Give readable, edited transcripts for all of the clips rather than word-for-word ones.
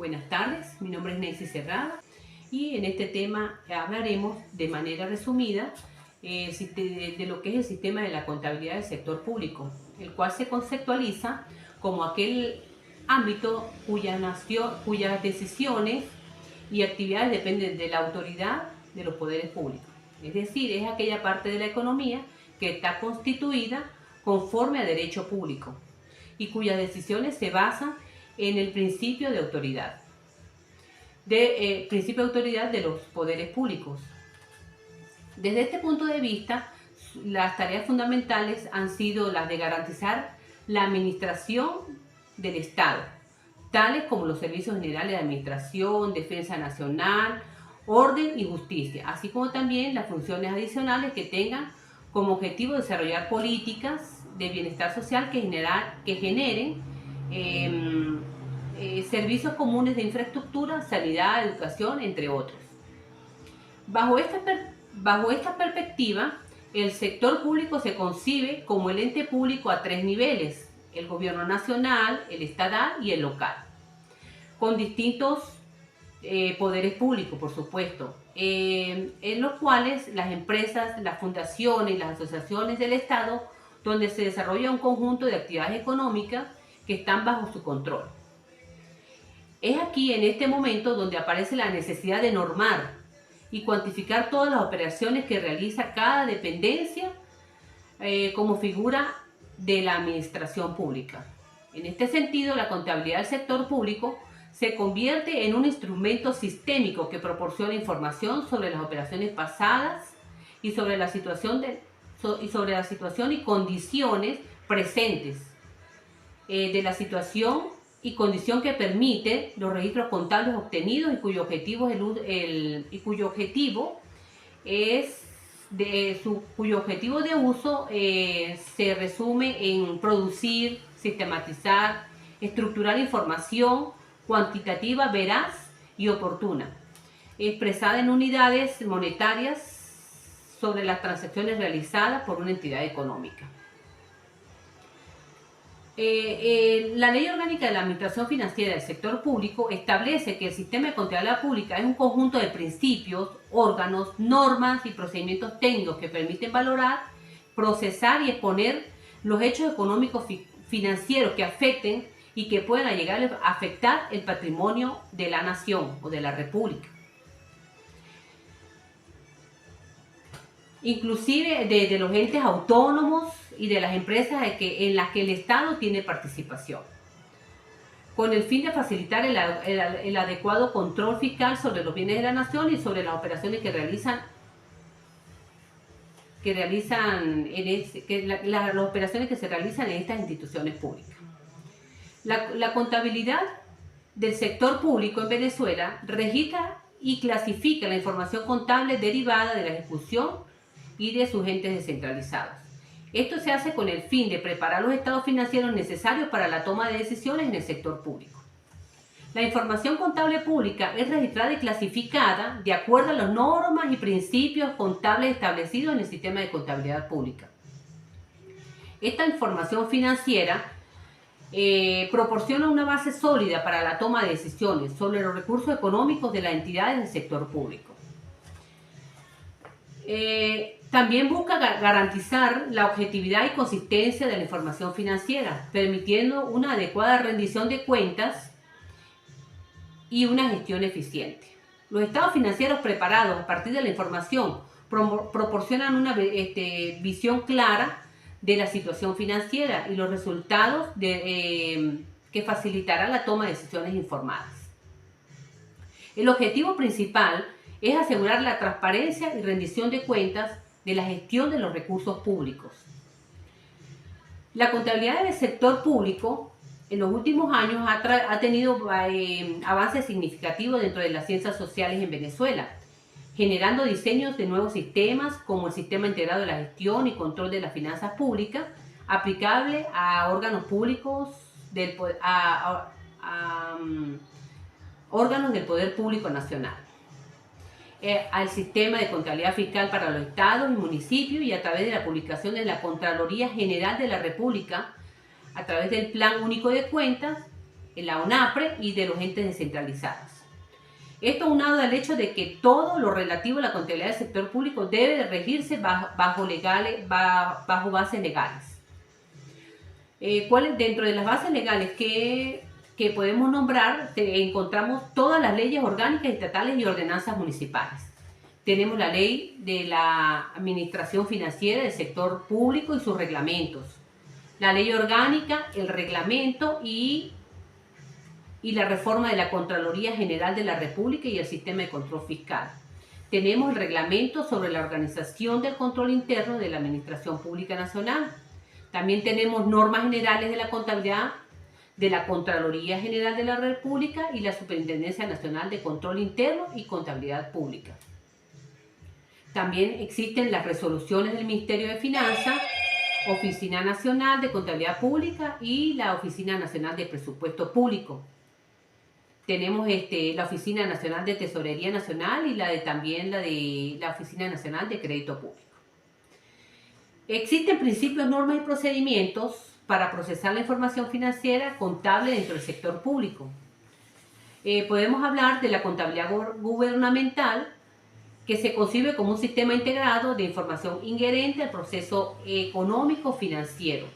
Buenas tardes, mi nombre es Nancy Cerrada y en este tema hablaremos de manera resumida de lo que es el sistema de la contabilidad del sector público, el cual se conceptualiza como aquel ámbito cuyas decisiones y actividades dependen de la autoridad de los poderes públicos. Es decir, es aquella parte de la economía que está constituida conforme a derecho público y cuyas decisiones se basan en el principio de autoridad, de los poderes públicos. Desde este punto de vista, las tareas fundamentales han sido las de garantizar la administración del Estado, tales como los servicios generales de administración, defensa nacional, orden y justicia, así como también las funciones adicionales que tengan como objetivo desarrollar políticas de bienestar social que generen servicios comunes de infraestructura, sanidad, educación, entre otros. Bajo esta perspectiva, el sector público se concibe como el ente público a tres niveles: el gobierno nacional, el estatal y el local, con distintos poderes públicos, por supuesto, en los cuales las empresas, las fundaciones y las asociaciones del Estado, donde se desarrolla un conjunto de actividades económicas que están bajo su control. Es aquí, en este momento, donde aparece la necesidad de normar y cuantificar todas las operaciones que realiza cada dependencia como figura de la administración pública. En este sentido, la contabilidad del sector público se convierte en un instrumento sistémico que proporciona información sobre las operaciones pasadas y sobre la situación y condiciones presentes de la situación y condición que permite los registros contables obtenidos y cuyo objetivo de uso se resume en producir, sistematizar, estructurar información cuantitativa, veraz y oportuna, expresada en unidades monetarias sobre las transacciones realizadas por una entidad económica. La Ley Orgánica de la Administración Financiera del Sector Público establece que el sistema de contabilidad pública es un conjunto de principios, órganos, normas y procedimientos técnicos que permiten valorar, procesar y exponer los hechos económicos financieros que afecten y que puedan llegar a afectar el patrimonio de la nación o de la república, inclusive de los entes autónomos y de las empresas en las que el Estado tiene participación, con el fin de facilitar el adecuado control fiscal sobre los bienes de la nación y sobre las operaciones que realizan las operaciones que se realizan en estas instituciones públicas. La contabilidad del sector público en Venezuela registra y clasifica la información contable derivada de la ejecución y de sus entes descentralizados. Esto se hace con el fin de preparar los estados financieros necesarios para la toma de decisiones en el sector público. La información contable pública es registrada y clasificada de acuerdo a las normas y principios contables establecidos en el sistema de contabilidad pública. Esta información financiera proporciona una base sólida para la toma de decisiones sobre los recursos económicos de las entidades del sector público. También busca garantizar la objetividad y consistencia de la información financiera, permitiendo una adecuada rendición de cuentas y una gestión eficiente. Los estados financieros preparados a partir de la información proporcionan una visión clara de la situación financiera y los resultados que facilitará la toma de decisiones informadas. El objetivo principal es asegurar la transparencia y rendición de cuentas de la gestión de los recursos públicos. La contabilidad del sector público en los últimos años ha tenido avances significativos dentro de las ciencias sociales en Venezuela, generando diseños de nuevos sistemas como el Sistema Integrado de la Gestión y Control de las Finanzas Públicas, aplicable a órganos públicos órganos del Poder Público Nacional, al Sistema de Contabilidad Fiscal para los Estados y municipios y a través de la publicación de la Contraloría General de la República, a través del Plan Único de Cuentas la ONAPRE y de los entes descentralizados. Esto aunado al hecho de que todo lo relativo a la contabilidad del sector público debe de regirse bajo bases legales. Dentro de las bases legales que podemos nombrar, encontramos todas las leyes orgánicas estatales y ordenanzas municipales. Tenemos la ley de la administración financiera del sector público y sus reglamentos, la ley orgánica, el reglamento y la reforma de la Contraloría General de la República y el sistema de control fiscal. Tenemos el reglamento sobre la organización del control interno de la Administración Pública Nacional. También tenemos normas generales de la contabilidad de la Contraloría General de la República y la Superintendencia Nacional de Control Interno y Contabilidad Pública. También existen las resoluciones del Ministerio de Finanzas, Oficina Nacional de Contabilidad Pública y la Oficina Nacional de Presupuesto Público. Tenemos la Oficina Nacional de Tesorería Nacional y también la Oficina Nacional de Crédito Público. Existen principios, normas y procedimientos para procesar la información financiera contable dentro del sector público. Podemos hablar de la contabilidad gubernamental, que se concibe como un sistema integrado de información inherente al proceso económico financiero.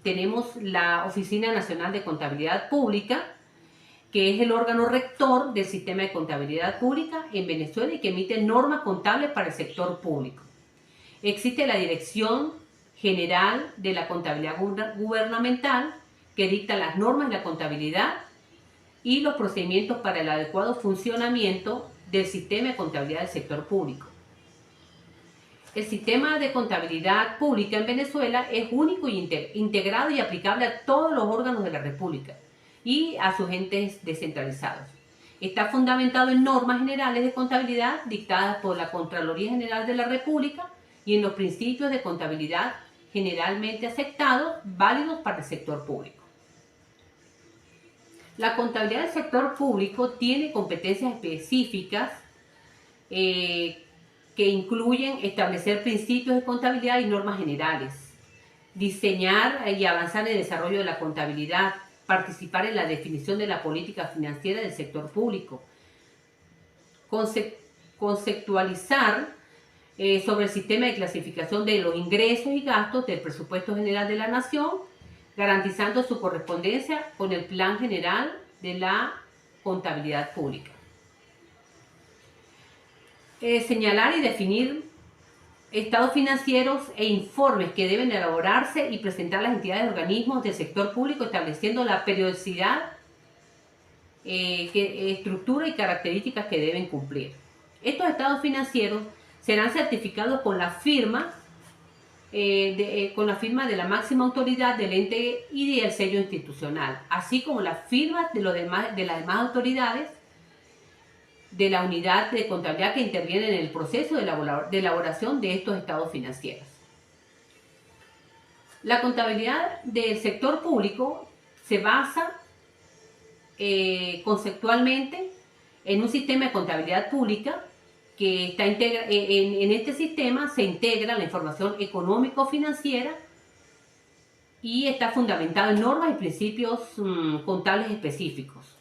Tenemos la Oficina Nacional de Contabilidad Pública, que es el órgano rector del sistema de contabilidad pública en Venezuela y que emite normas contables para el sector público. Existe la Dirección General de la Contabilidad Gubernamental, que dicta las normas de la contabilidad y los procedimientos para el adecuado funcionamiento del sistema de contabilidad del sector público. El sistema de contabilidad pública en Venezuela es único y integrado y aplicable a todos los órganos de la República y a sus entes descentralizados. Está fundamentado en normas generales de contabilidad dictadas por la Contraloría General de la República y en los principios de contabilidad generalmente aceptados, válidos para el sector público. La contabilidad del sector público tiene competencias específicas que incluyen establecer principios de contabilidad y normas generales, diseñar y avanzar en el desarrollo de la contabilidad, participar en la definición de la política financiera del sector público, conceptualizar sobre el sistema de clasificación de los ingresos y gastos del presupuesto general de la nación, garantizando su correspondencia con el Plan General de la Contabilidad Pública. Señalar y definir estados financieros e informes que deben elaborarse y presentar las entidades y organismos del sector público, estableciendo la periodicidad, estructura y características que deben cumplir. Estos estados financieros serán certificados con la firma de la máxima autoridad del ente y del sello institucional, así como las firmas de las demás autoridades de la unidad de contabilidad que interviene en el proceso de elaboración de estos estados financieros. La contabilidad del sector público se basa conceptualmente en un sistema de contabilidad pública que en este sistema se integra la información económico-financiera y está fundamentado en normas y principios contables específicos.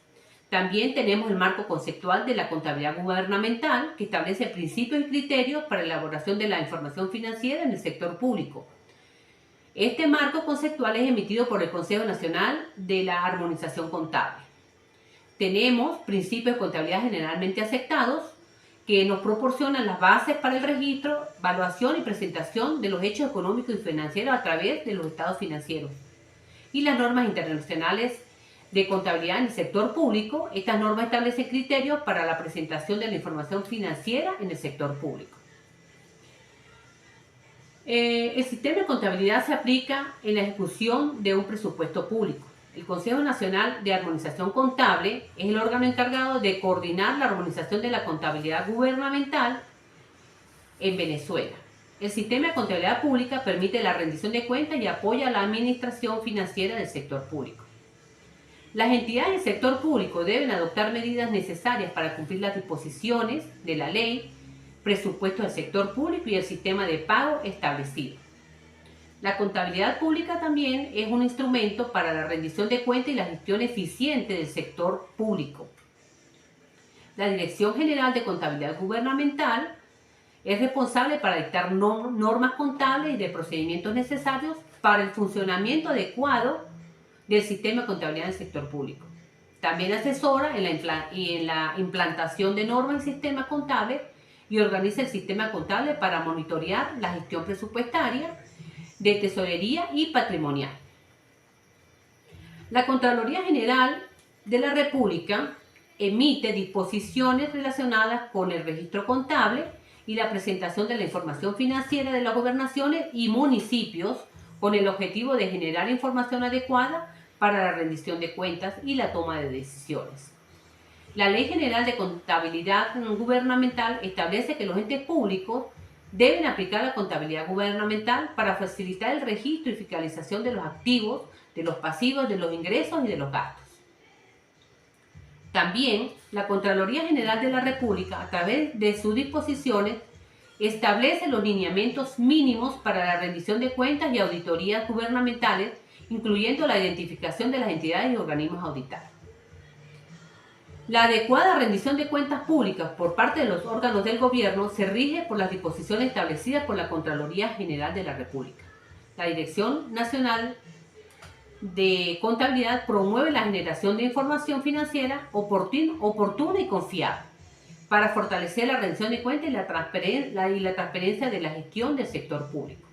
También tenemos el marco conceptual de la contabilidad gubernamental, que establece principios y criterios para la elaboración de la información financiera en el sector público. Este marco conceptual es emitido por el Consejo Nacional de la Armonización Contable. Tenemos principios de contabilidad generalmente aceptados, que nos proporcionan las bases para el registro, evaluación y presentación de los hechos económicos y financieros a través de los estados financieros. Y las normas internacionales de contabilidad en el sector público. Estas normas establecen criterios para la presentación de la información financiera en el sector público. El sistema de contabilidad se aplica en la ejecución de un presupuesto público. El Consejo Nacional de Armonización Contable es el órgano encargado de coordinar la armonización de la contabilidad gubernamental en Venezuela. El sistema de contabilidad pública permite la rendición de cuentas y apoya la administración financiera del sector público. Las entidades del sector público deben adoptar medidas necesarias para cumplir las disposiciones de la ley, presupuesto del sector público y el sistema de pago establecido. La contabilidad pública también es un instrumento para la rendición de cuentas y la gestión eficiente del sector público. La Dirección General de Contabilidad Gubernamental es responsable para dictar normas contables y de procedimientos necesarios para el funcionamiento adecuado del sistema de contabilidad en el sector público. También asesora en la implantación de normas y sistemas contables y organiza el sistema contable para monitorear la gestión presupuestaria, de tesorería y patrimonial. La Contraloría General de la República emite disposiciones relacionadas con el registro contable y la presentación de la información financiera de las gobernaciones y municipios con el objetivo de generar información adecuada para la rendición de cuentas y la toma de decisiones. La Ley General de Contabilidad Gubernamental establece que los entes públicos deben aplicar la contabilidad gubernamental para facilitar el registro y fiscalización de los activos, de los pasivos, de los ingresos y de los gastos. También la Contraloría General de la República, a través de sus disposiciones, establece los lineamientos mínimos para la rendición de cuentas y auditorías gubernamentales, incluyendo la identificación de las entidades y organismos auditados. La adecuada rendición de cuentas públicas por parte de los órganos del gobierno se rige por las disposiciones establecidas por la Contraloría General de la República. La Dirección Nacional de Contabilidad promueve la generación de información financiera oportuna y confiable para fortalecer la rendición de cuentas y la transparencia de la gestión del sector público.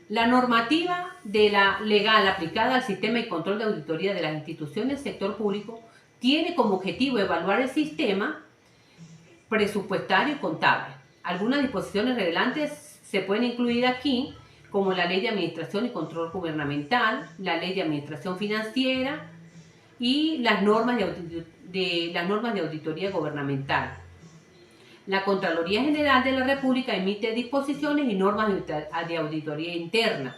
La normativa legal aplicada al sistema y control de auditoría de las instituciones del sector público tiene como objetivo evaluar el sistema presupuestario y contable. Algunas disposiciones relevantes se pueden incluir aquí, como la Ley de Administración y Control Gubernamental, la Ley de Administración Financiera y las normas de auditoría gubernamental. La Contraloría General de la República emite disposiciones y normas de auditoría interna.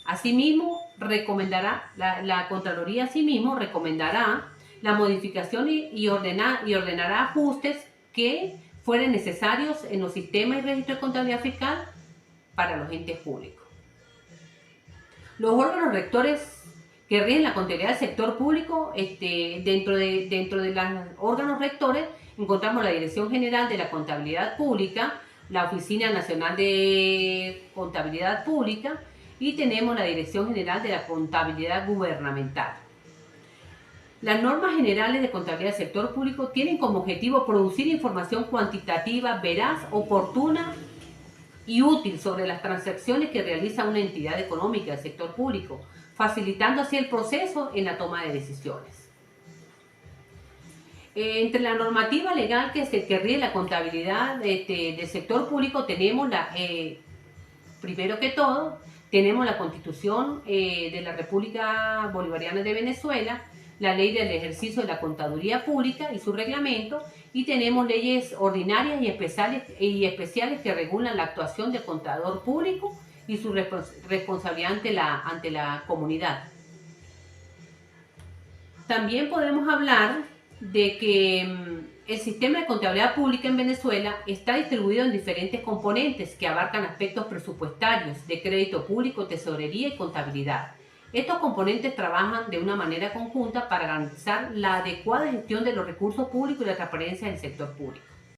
Asimismo, la Contraloría recomendará la modificación y ordenará ajustes que fueren necesarios en los sistemas y registros de contabilidad fiscal para los entes públicos. Los órganos rectores que rigen la contabilidad del sector público, dentro de los órganos rectores encontramos la Dirección General de la Contabilidad Pública, la Oficina Nacional de Contabilidad Pública y tenemos la Dirección General de la Contabilidad Gubernamental. Las normas generales de contabilidad del sector público tienen como objetivo producir información cuantitativa, veraz, oportuna y útil sobre las transacciones que realiza una entidad económica del sector público, facilitando así el proceso en la toma de decisiones. Entre la normativa legal que rige la contabilidad del sector público tenemos primero que todo, tenemos la Constitución de la República Bolivariana de Venezuela, la Ley del Ejercicio de la Contaduría Pública y su reglamento, y tenemos leyes ordinarias y especiales que regulan la actuación del contador público y su responsabilidad ante la comunidad. También podemos hablar de que el sistema de contabilidad pública en Venezuela está distribuido en diferentes componentes que abarcan aspectos presupuestarios, de crédito público, tesorería y contabilidad. Estos componentes trabajan de una manera conjunta para garantizar la adecuada gestión de los recursos públicos y la transparencia del sector público.